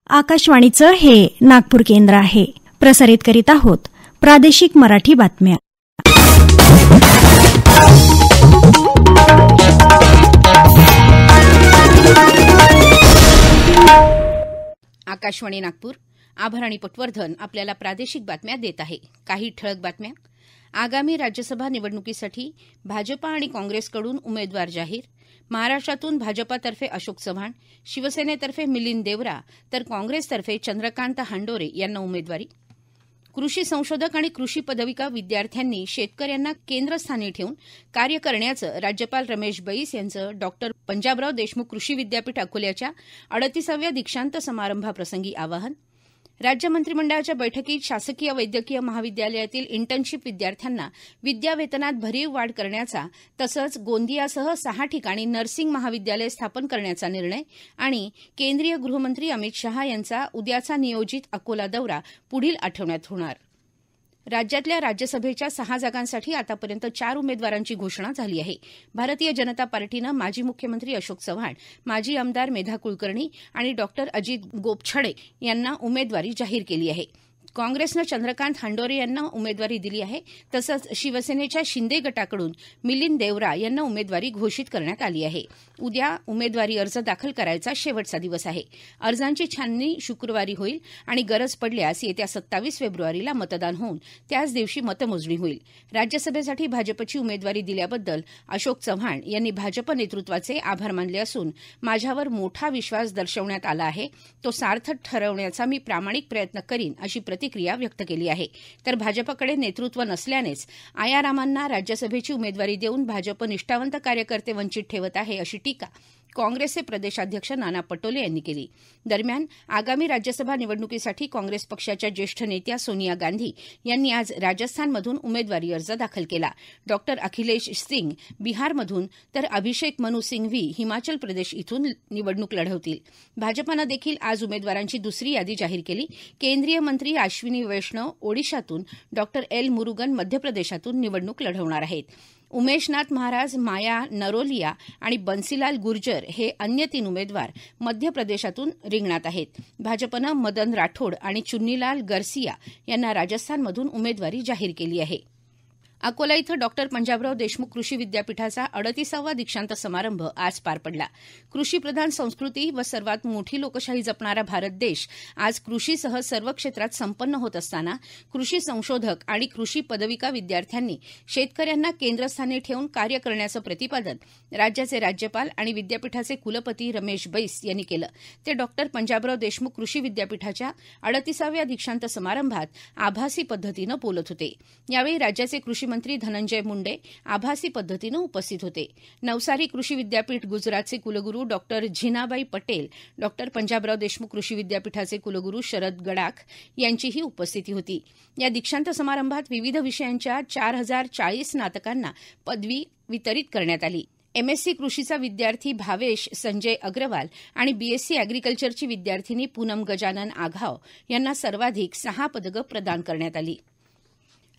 आकाशवाणीचं हे नागपूर केंद्र आहे. प्रसारित करीत आहोत प्रादेशिक मराठी बातम्या. आकाशवाणी नागपूर. आभाराणी पटवर्धन आपल्याला प्रादेशिक बातम्या देत आहे. काही ठळक बातम्या. आगामी राज्यसभा निवडणुकीसाठी भाजपा आणि काँग्रेसकडून उमेदवार जाहीर. महाराष्ट्रातून भाजपातर्फे अशोक चव्हाण, शिवसेनेतर्फे मिलिंद देवरा तर काँग्रेसतर्फे चंद्रकांत हांडोरे यांना उमेदवारी. कृषी संशोधक आणि कृषी पदविका विद्यार्थ्यांनी शेतकऱ्यांना केंद्रस्थानी ठेवून कार्य करण्याचं राज्यपाल रमेश बैस यांचं डॉ. पंजाबराव देशमुख कृषी विद्यापीठ अकोल्याच्या 38व्या दीक्षांत समारंभाप्रसंगी आवाहन. राज्य मंत्रिमंडळाच्या बैठकीत शासकीय वैद्यकीय महाविद्यालयातील इंटर्नशिप विद्यार्थ्यांना विद्यावेतनात भरीव वाढ करण्याचा तसंच गोंदियासह 6 ठिकाणी नर्सिंग महाविद्यालय स्थापन करण्याचा निर्णय आणि केंद्रीय गृहमंत्री अमित शहा यांचा उद्याचा नियोजित अकोला दौरा पुढील आठवड्यात होणार. राज्यातल्या राज्यसभेच्या 6 जागांसाठी आतापर्यंत 4 उमेदवारांची घोषणा झाली आहे. भारतीय जनता पार्टीनं माजी मुख्यमंत्री अशोक चव्हाण, माजी आमदार मेधा कुलकर्णी आणि डॉ. अजित गोपछडे यांना उमेदवारी जाहीर केली आहे. काँग्रेसनं चंद्रकांत हांडोरे यांना उमेदवारी दिली आहे. तसंच शिवसेनेच्या शिंदे गटाकडून मिलिंद देवरा यांना उमेदवारी घोषित करण्यात आली आहे. उद्या उमेदवारी अर्ज दाखल करायचा शेवटचा दिवस आहे. अर्जांची छाननी शुक्रवारी होईल आणि गरज पडल्यास येत्या 27 फेब्रुवारीला मतदान होऊन त्याच दिवशी मतमोजणी होईल. राज्यसभेसाठी भाजपची उमेदवारी दिल्याबद्दल अशोक चव्हाण यांनी भाजप नेतृत्वाचे आभार मानले असून माझ्यावर मोठा विश्वास दर्शवण्यात आला आहे. तो सार्थक ठरवण्याचा मी प्रामाणिक प्रयत्न करीन अशी प्रतिक्रिया व्यक्त केली आहे. तर भाजपकडे नेतृत्व नसल्यानेच आयारामांना राज्यसभेची उमेदवारी देऊन भाजप निष्ठावंत कार्यकर्ते वंचित ठेवत आहे अशी टीका काँग्रेसचे प्रदेशाध्यक्ष नाना पटोले यांनी केली. दरम्यान आगामी राज्यसभा निवडणुकीसाठी काँग्रेस पक्षाच्या ज्येष्ठ नेत्या सोनिया गांधी यांनी आज राजस्थानमधून उमेदवारी अर्ज दाखल केला. डॉ. अखिलेश सिंग बिहारमधून तर अभिषेक मनु सिंघवी हिमाचल प्रदेश इथून निवडणूक लढवतील. भाजपनं देखील आज उमेदवारांची दुसरी यादी जाहीर केली. केंद्रीय मंत्री अश्विनी वैष्णव ओडिशातून, डॉ. एल मुरुगन मध्य प्रदेशातून निवडणूक लढवणार आहेत. उमेशनाथ महाराज, माया नरोलिया आणि बन्सीलाल गुर्जर हे अन्य 3 उमेदवार मध्य प्रदेशातून रिंगणात आहेत. भाजपनं मदन राठोड आणि चुन्नीलाल गरसिया यांना राजस्थानमधून उमेदवारी जाहीर केली आहे. अकोला इथं डॉ. पंजाबराव देशमुख कृषी विद्यापीठाचा 38वा दीक्षांत समारंभ आज पार पडला. कृषीप्रधान संस्कृती व सर्वात मोठी लोकशाही जपणारा भारत देश आज कृषीसह सर्व क्षेत्रात संपन्न होत असताना कृषी संशोधक आणि कृषी पदविका विद्यार्थ्यांनी शेतकऱ्यांना केंद्रस्थानी ठेवून कार्य करण्याचं प्रतिपादन राज्याचे राज्यपाल आणि विद्यापीठाचे कुलपती रमेश बैस यांनी केलं. ते डॉ. पंजाबराव देशमुख कृषी विद्यापीठाच्या 38व्या दीक्षांत समारंभात आभासी पद्धतीनं बोलत होते. यावेळी राज्याचे कृषी मंत्री धनंजय मुंडे आभासी पद्धतीनं उपस्थित होते. नवसारी कृषी विद्यापीठ गुजरातचे कुलगुरू डॉ. झिनाबाई पटेल, डॉ. पंजाबराव देशमुख कृषी विद्यापीठाचे कुलगुरू शरद गडाख यांचीही उपस्थिती होती. या दीक्षांत समारंभात विविध विषयांच्या 4040 स्नातकांना पदवी वितरित करण्यात आली. एमएससी कृषीचा विद्यार्थी भावेश संजय अग्रवाल आणि बीएससी अॅग्रिकल्चरची विद्यार्थिनी पूनम गजानन आघाव यांना सर्वाधिक 6 पदकं प्रदान करण्यात आली.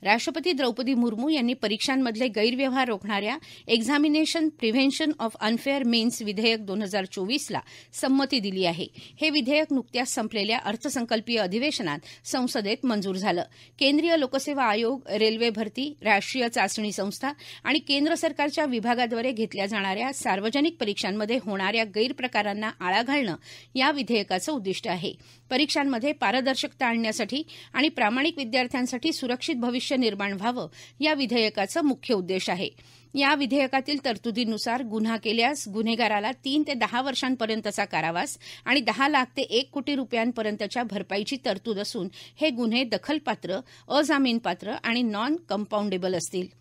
राष्ट्रपती द्रौपदी मुर्मू यांनी परीक्षांमधले गैरव्यवहार रोखणाऱ्या examination prevention of unfair means विधेयक 2024ला संमती दिली आहे. हे विधेयक नुकत्याच संपलेल्या अर्थसंकल्पीय अधिवेशनात संसदेत मंजूर झालं. केंद्रीय लोकसेवा आयोग, रेल्वे भरती, राष्ट्रीय चाचणी संस्था आणि केंद्र सरकारच्या विभागाद्वारे घेतल्या जाणाऱ्या सार्वजनिक परीक्षांमध्ये होणाऱ्या गैरप्रकारांना आळा घालणं या विधेयकाचं उद्दिष्ट आहे. परीक्षांमध्ये पारदर्शकता आणण्यासाठी आणि प्रामाणिक विद्यार्थ्यांसाठी सुरक्षित भविष्य निर्माण व्हावं या विधेयकाचा मुख्य उद्देश आहे. या विधेयकातील तरतुदीनुसार गुन्हा केल्यास गुन्हेगाराला 3 ते 10 वर्षांपर्यंतचा कारावास आणि 10 लाख ते 1 कोटी रुपयांपर्यंतच्या भरपाईची तरतूद असून हे गुन्हे दखलपात्र, अजामीनपात्र आणि नॉन कंपाऊंडेबल असतील.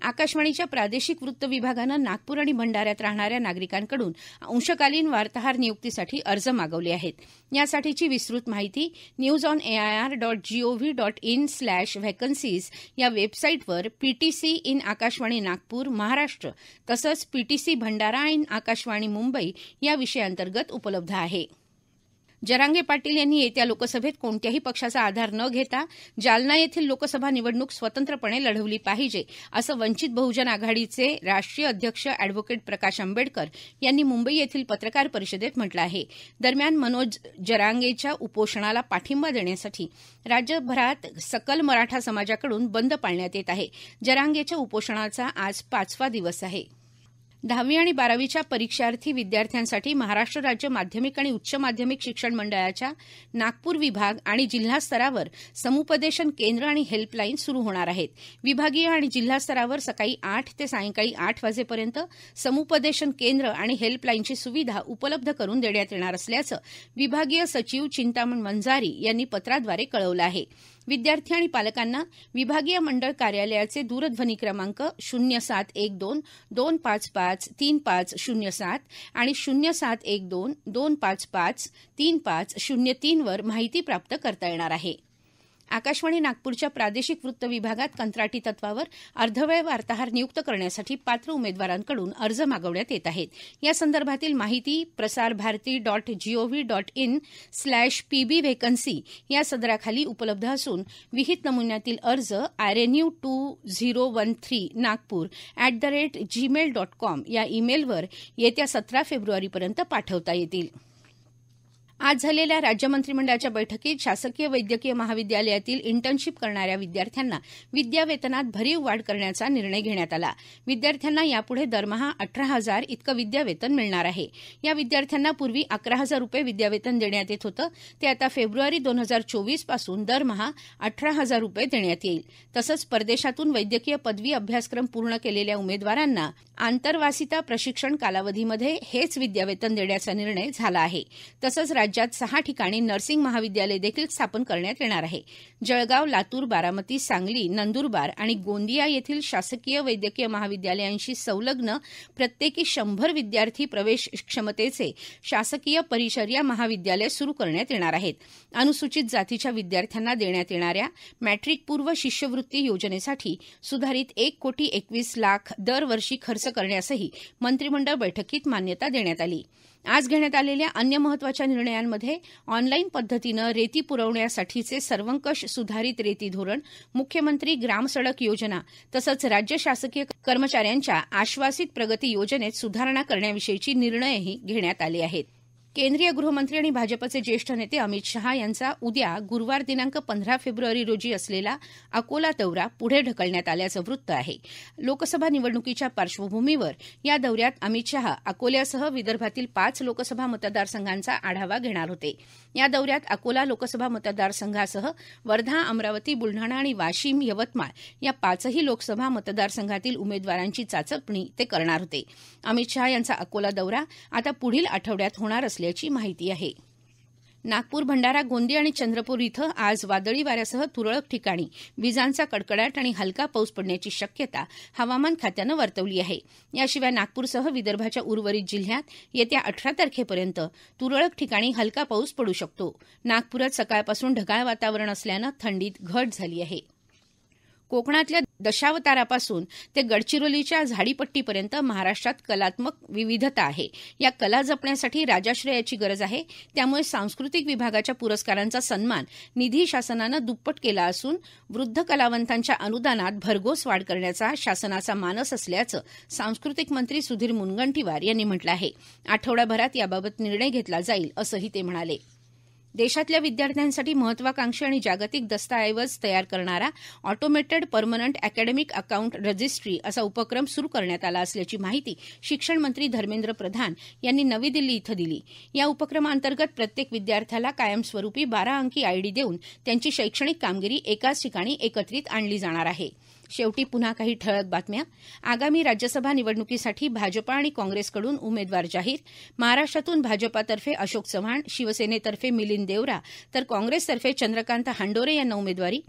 आकाशवाणीच्या प्रादेशिक वृत्त विभागानं नागपूर आणि भंडाऱ्यात राहणाऱ्या नागरिकांकडून अंशकालीन वार्ताहर नियुक्तीसाठी अर्ज मागवले आहेत. यासाठीची विस्तृत माहिती newsonair.gov.in/vacancies या वेबसाईटवर पीटीसी इन आकाशवाणी नागपूर महाराष्ट्र तसंच पीटीसी भंडारा इन आकाशवाणी मुंबई या विषयांतर्गत उपलब्ध आहे. जरांगे पाटील यांनी येत्या लोकसभेत कोणत्याही पक्षाचा आधार न घेता जालना येथील लोकसभा निवडणूक स्वतंत्रपणे लढवली पाहिजे, असं वंचित बहुजन आघाडीचे राष्ट्रीय अध्यक्ष अॅडव्होकेट प्रकाश आंबेडकर यांनी मुंबई येथील पत्रकार परिषदेत म्हटलं आहे. दरम्यान मनोज जरांगेच्या उपोषणाला पाठिंबा देण्यासाठी राज्यभरात सकल मराठा समाजाकडून बंद पाळण्यात येत आहे. जरांगेच्या उपोषणाचा आज 5वा दिवस आहे. 10वी आणि 12वीच्या परीक्षार्थी विद्यार्थ्यांसाठी महाराष्ट्र राज्य माध्यमिक आणि उच्च माध्यमिक शिक्षण मंडळाच्या नागपूर विभाग आणि जिल्हा स्तरावर समुपदेशन केंद्र आणि हेल्पलाईन सुरू होणार आहेत. विभागीय आणि जिल्हा स्तरावर सकाळी 8 ते सायंकाळी 8 वाजेपर्यंत समुपदेशन केंद्र आणि हेल्पलाईनची सुविधा उपलब्ध करून देण्यात येणार असल्याचं विभागीय सचिव चिंतामण वंजारी यांनी पत्राद्वारे कळवलं आहे. विद्यार्थी आणि पालकांना विभागीय मंडळ कार्यालयाचे दूरध्वनी क्रमांक 0712 255 3507 आणि 0712 255 3503 वर माहिती प्राप्त करता येणार आहे. आकाशवाणी नागपूरच्या प्रादेशिक वृत्त विभागात कंत्राटी तत्वावर अर्धवेळ वार्ताहर नियुक्त करण्यासाठी पात्र उमेदवारांकडून अर्ज मागवण्यात येत आहेत. या संदर्भातील माहिती prasarbharati.gov.in/pb व्हेकन्सी या सदराखाली उपलब्ध असून विहित नमुन्यातील अर्ज rnu2013 nagpur@gmail.com या ईमेलवर येत्या 17 फेब्रुवारीपर्यंत पाठवता येतील. आज झालेल्या राज्य मंत्रिमंडळाच्या बैठकीत शासकीय वैद्यकीय महाविद्यालयातील इंटर्नशिप करणाऱ्या विद्यार्थ्यांना विद्यावेतनात भरीव वाढ करण्याचा निर्णय घेण्यात आला. विद्यार्थ्यांना यापुढे दरमहा 18,000 इतकं विद्यावेतन मिळणार आहे. या विद्यार्थ्यांना पूर्वी 11,000 रुपये विद्यावेतन देण्यात येत होतं, ते आता फेब्रुवारी 2024 पासून दरमहा 18,000 रुपये देण्यात येईल. तसंच परदेशातून वैद्यकीय पदवी अभ्यासक्रम पूर्ण केलेल्या उमेदवारांना आंतरवासिता प्रशिक्षण कालावधीमध्ये हेच विद्यावेतन देण्याचा निर्णय झाला आहे. तसंच राज्यात 6 ठिकाणी नर्सिंग महाविद्यालय देखील स्थापन करण्यात येणार आहे. जळगाव, लातूर, बारामती, सांगली, नंदुरबार आणि गोंदिया येथील शासकीय वैद्यकीय महाविद्यालयांशी संलग्न प्रत्येकी 100 विद्यार्थी प्रवेश क्षमतेचे शासकीय परिचर्या महाविद्यालय सुरू करण्यात येणार आहेत. अनुसूचित जातीच्या विद्यार्थ्यांना देण्यात येणाऱ्या मॅट्रिकपूर्व शिष्यवृत्ती योजनेसाठी सुधारित 1,21,00,000 दरवर्षी खर्च करण्यासही मंत्रिमंडळ बैठकीत मान्यता देण्यात आली. आज घेण्यात आलेल्या अन्य महत्वाच्या निर्णयांमध्ये ऑनलाईन पद्धतीनं रेती पुरवण्यासाठीचे सर्वंकष सुधारित रेती धोरण, मुख्यमंत्री ग्रामसडक योजना तसंच राज्य शासकीय कर्मचाऱ्यांच्या आश्वासित प्रगती योजनेत सुधारणा करण्याविषयीचे निर्णयही घेण्यात आले आहेत. केंद्रीय गृहमंत्री आणि भाजपचे ज्येष्ठ नेते अमित शहा यांचा उद्या गुरुवार दिनांक 15 फेब्रुवारी रोजी असलेला अकोला दौरा पुढे ढकलण्यात आल्याचं वृत्त आहे. लोकसभा निवडणुकीच्या पार्श्वभूमीवर या दौऱ्यात अमित शहा अकोल्यासह विदर्भातील 5 लोकसभा मतदारसंघांचा आढावा घेणार होते. या दौऱ्यात अकोला लोकसभा मतदारसंघासह वर्धा, अमरावती, बुलढाणा आणि वाशिम, यवतमाळ या 5ही लोकसभा मतदारसंघातील उमेदवारांची चाचपणी ते करणार होते. अमित शहा यांचा अकोला दौरा आता पुढील आठवड्यात होणार असल्याची माहिती आहे. नागपूर, भंडारा, गोंदिया आणि चंद्रपूर इथं आज वादळी वाऱ्यासह तुरळक ठिकाणी विजांचा कडकडाट आणि हलका पाऊस पडण्याची शक्यता हवामान खात्यानं वर्तवली आहे. याशिवाय नागपूरसह विदर्भाच्या उर्वरित जिल्ह्यात येत्या 18 तारखेपर्यंत तुरळक ठिकाणी हलका पाऊस पडू शकतो. नागपुरात सकाळपासून ढगाळ वातावरण असल्यानं थंडीत घट झाली आहे. कोकणातल्या दशावतारापासून ते गडचिरोलीच्या झाडीपट्टीपर्यंत महाराष्ट्रात कलात्मक विविधता आहे. या कला जपण्यासाठी राजाश्रयाची गरज आहे. त्यामुळे सांस्कृतिक विभागाच्या पुरस्कारांचा सन्मान निधी शासनानं दुप्पट केला असून वृद्ध कलावंतांच्या अनुदानात भरघोस वाढ करण्याचा शासनाचा मानस असल्याचं सांस्कृतिक मंत्री सुधीर मुनगंटीवार यांनी म्हटलं आहे. आठवडाभरात याबाबत निर्णय घेतला जाईल असंही ते म्हणाले. देशातल्या विद्यार्थ्यांसाठी महत्वाकांक्षी आणि जागतिक दस्तऐवज तयार करणारा automated permanent academic account registry असा उपक्रम सुरू करण्यात आला असल्याची माहिती शिक्षण मंत्री धर्मेंद्र प्रधान यांनी नवी दिल्ली इथं दिली. या उपक्रमाअंतर्गत प्रत्येक विद्यार्थ्याला कायमस्वरूपी 12 अंकी आयडी देऊन त्यांची शैक्षणिक कामगिरी एकाच ठिकाणी एकत्रित आणली जाणार आहे. शेवटी पुन्हा काही ठळक बातम्या. आगामी राज्यसभा निवडणुकीसाठी भाजपा आणि काँग्रेसकडून उमेदवार जाहीर. महाराष्ट्रातून भाजपातर्फे अशोक चव्हाण, शिवसेनेतर्फे मिलिंद देवरा तर काँग्रेसतर्फे चंद्रकांत हांडोरे यांना उमेदवारी.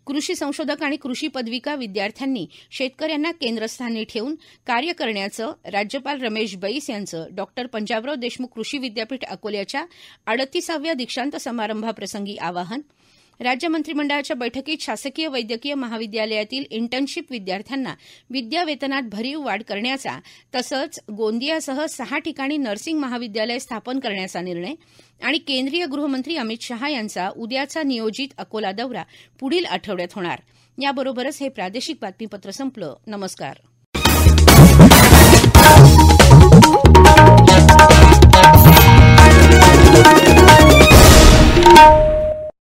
कृषी संशोधक आणि कृषी पदविका विद्यार्थ्यांनी शेतकऱ्यांना केंद्रस्थानी ठेवून कार्य करण्याचं राज्यपाल रमेश बैस यांचं डॉ. पंजाबराव देशमुख कृषी विद्यापीठ अकोल्याच्या 38व्या दीक्षांत समारंभाप्रसंगी आवाहन. राज्य मंत्रिमंडळाच्या बैठकीत शासकीय वैद्यकीय महाविद्यालयातील इंटर्नशिप विद्यार्थ्यांना विद्यावेतनात भरीव वाढ करण्याचा तसंच गोंदियासह 6 ठिकाणी नर्सिंग महाविद्यालय स्थापन करण्याचा निर्णय आणि केंद्रीय गृहमंत्री अमित शहा यांचा उद्याचा नियोजित अकोला दौरा पुढील आठवड्यात होणार. याबरोबरच हे प्रादेशिक बातमीपत्र संपलं. नमस्कार.